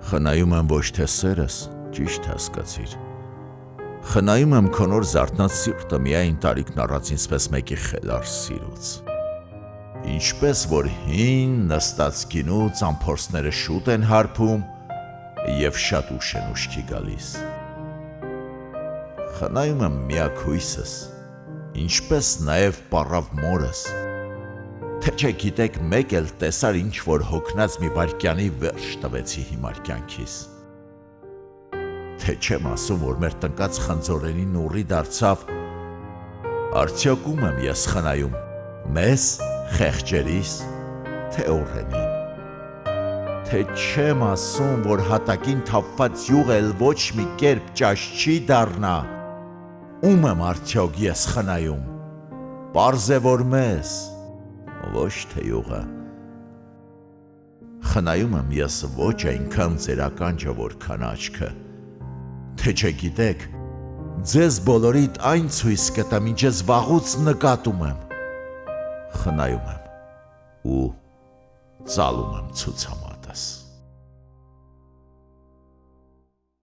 Խնայում եմ ոչ թե սերս, ճիշտ հասկացիր։ Խնայում եմ քո նոր զարթնած սիրտը միայն տարիքն առած ինձպես մեկի խելար սիրուց։ Ինչպես որ հին նստած գինուց ամփորձները շուտ են հարբում և շատ ուշ են ուշքի գալիս։ Խնայում եմ միակ հույսս, ինչպես նաև պառավ մորս, թե չէ գիտեք մեկ էլ տեսար ինչ-որ հոգնած մի վայրկյանի վերջ տվեցի հիմար կյանքիս։ Թե չեմ ասում, որ մեր տնկած խնձորենին ուռի դարձավ, արդյոք ում եմ ես խնայում, մեզ, խեղճերիս, թե օռենին։ Թե չեմ ասում, որ հատակին թափված յուղ էլ ոչ մի կերպ ճաշ չի դառնա, ում եմ արդյոք ես խնայում, պարզ է, որ մեզ, ոչ թե յուղը։ Խնայում եմ ես ոչ այնքան ձեր ականջը, որքան աչքը, թե չէ գիտեք, ձեզ բոլորիդ այն ցույց կտամ, ինչ ես վաղուց նկատում եմ։ Խնայում եմ ու ծալում եմ ցուցամատս։